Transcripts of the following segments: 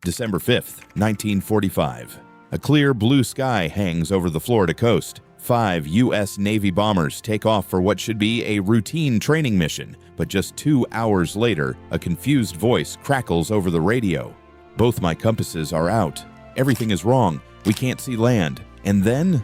December 5th, 1945. A clear blue sky hangs over the Florida coast. 5 U.S. Navy bombers take off for what should be a routine training mission, but just 2 hours later, a confused voice crackles over the radio. "Both my compasses are out. Everything is wrong. We can't see land." And then,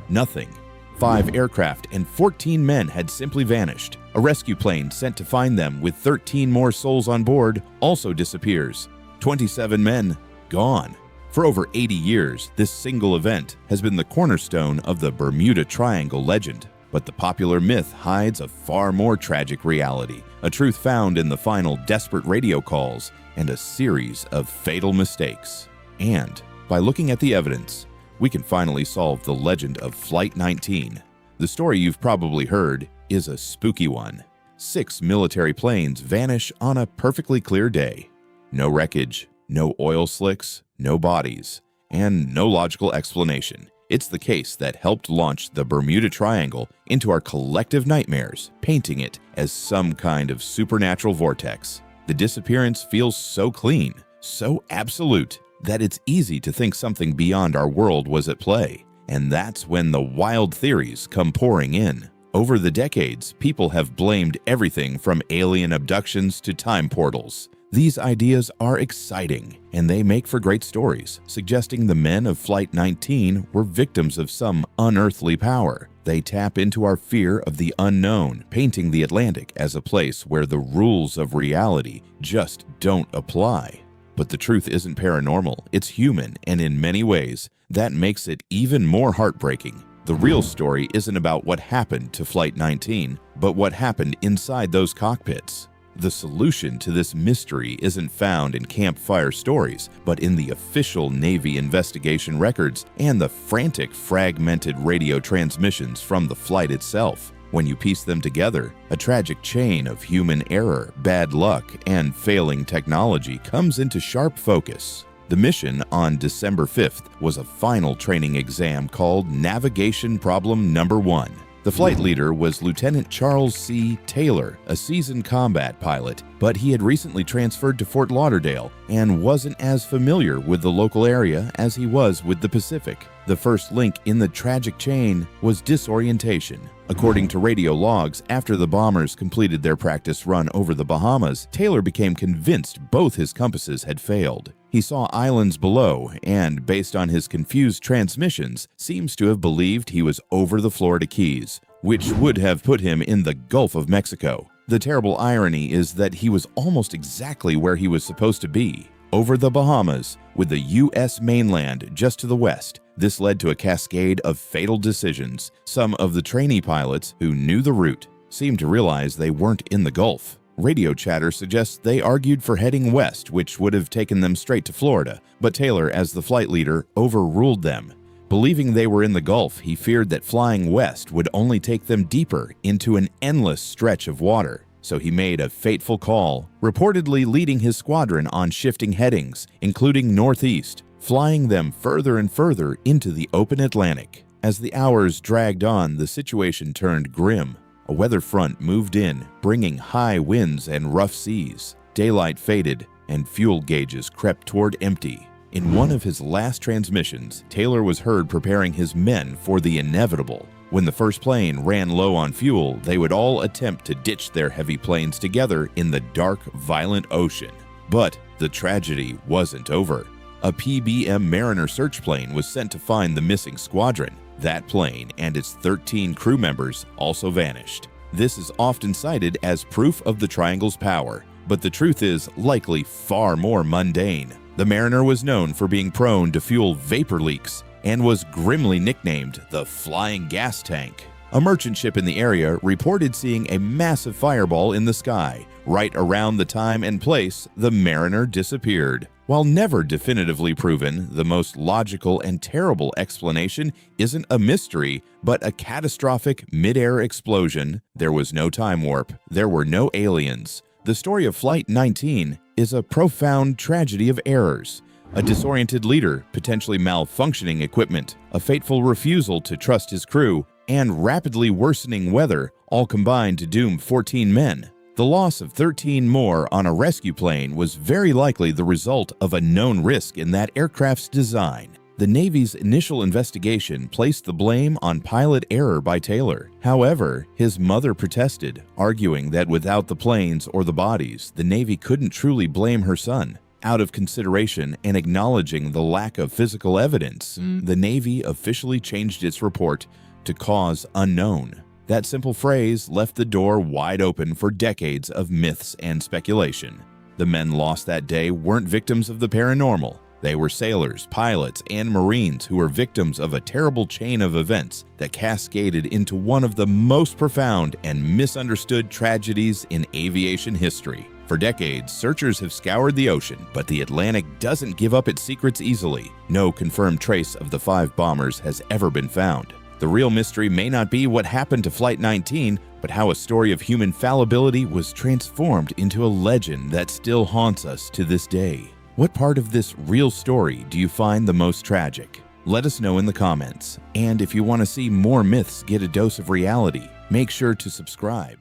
nothing. 5 aircraft and 14 men had simply vanished. A rescue plane sent to find them with 13 more souls on board also disappears. 27 men gone. For over 80 years, this single event has been the cornerstone of the Bermuda Triangle legend. But the popular myth hides a far more tragic reality, a truth found in the final desperate radio calls and a series of fatal mistakes. And by looking at the evidence, we can finally solve the legend of Flight 19. The story you've probably heard is a spooky one. 6 military planes vanish on a perfectly clear day. No wreckage, no oil slicks, no bodies, and no logical explanation. It's the case that helped launch the Bermuda Triangle into our collective nightmares, painting it as some kind of supernatural vortex. The disappearance feels so clean, so absolute, that it's easy to think something beyond our world was at play. And that's when the wild theories come pouring in. Over the decades, people have blamed everything from alien abductions to time portals. These ideas are exciting, and they make for great stories, suggesting the men of Flight 19 were victims of some unearthly power. They tap into our fear of the unknown, painting the Atlantic as a place where the rules of reality just don't apply. But the truth isn't paranormal, it's human, and in many ways, that makes it even more heartbreaking. The real story isn't about what happened to Flight 19, but what happened inside those cockpits. The solution to this mystery isn't found in campfire stories, but in the official Navy investigation records and the frantic, fragmented radio transmissions from the flight itself. When you piece them together, a tragic chain of human error, bad luck, and failing technology comes into sharp focus. The mission on December 5th was a final training exam called Navigation Problem Number 1. The flight leader was Lieutenant Charles C. Taylor, a seasoned combat pilot, but he had recently transferred to Fort Lauderdale and wasn't as familiar with the local area as he was with the Pacific. The first link in the tragic chain was disorientation. According to radio logs, after the bombers completed their practice run over the Bahamas, Taylor became convinced both his compasses had failed. He saw islands below and, based on his confused transmissions, seems to have believed he was over the Florida Keys, which would have put him in the Gulf of Mexico. The terrible irony is that he was almost exactly where he was supposed to be, over the Bahamas, with the U.S. mainland just to the west. This led to a cascade of fatal decisions. Some of the trainee pilots who knew the route seemed to realize they weren't in the Gulf. Radio chatter suggests they argued for heading west, which would have taken them straight to Florida, but Taylor, as the flight leader, overruled them. Believing they were in the Gulf, he feared that flying west would only take them deeper into an endless stretch of water. So he made a fateful call, reportedly leading his squadron on shifting headings, including northeast, flying them further and further into the open Atlantic. As the hours dragged on, the situation turned grim. A weather front moved in, bringing high winds and rough seas. Daylight faded, and fuel gauges crept toward empty. In one of his last transmissions, Taylor was heard preparing his men for the inevitable. When the first plane ran low on fuel, they would all attempt to ditch their heavy planes together in the dark, violent ocean. But the tragedy wasn't over. A PBM Mariner search plane was sent to find the missing squadron. That plane and its 13 crew members also vanished. This is often cited as proof of the Triangle's power, but the truth is likely far more mundane. The Mariner was known for being prone to fuel vapor leaks and was grimly nicknamed the Flying Gas Tank. A merchant ship in the area reported seeing a massive fireball in the sky. Right around the time and place the Mariner disappeared. While never definitively proven, the most logical and terrible explanation isn't a mystery, but a catastrophic mid-air explosion. There was no time warp. There were no aliens. The story of Flight 19 is a profound tragedy of errors. A disoriented leader, potentially malfunctioning equipment, a fateful refusal to trust his crew, and rapidly worsening weather all combined to doom 14 men. The The loss of 13 more on a rescue plane was very likely the result of a known risk in that aircraft's design. The Navy's initial investigation placed the blame on pilot error by Taylor. However, his mother protested, arguing that without the planes or the bodies, the Navy couldn't truly blame her son. Out of consideration and acknowledging the lack of physical evidence, the Navy officially changed its report to cause unknown. That simple phrase left the door wide open for decades of myths and speculation. The men lost that day weren't victims of the paranormal. They were sailors, pilots, and Marines who were victims of a terrible chain of events that cascaded into one of the most profound and misunderstood tragedies in aviation history. For decades, searchers have scoured the ocean, but the Atlantic doesn't give up its secrets easily. No confirmed trace of the 5 bombers has ever been found. The real mystery may not be what happened to Flight 19, but how a story of human fallibility was transformed into a legend that still haunts us to this day. What part of this real story do you find the most tragic? Let us know in the comments. And if you want to see more myths get a dose of reality, make sure to subscribe.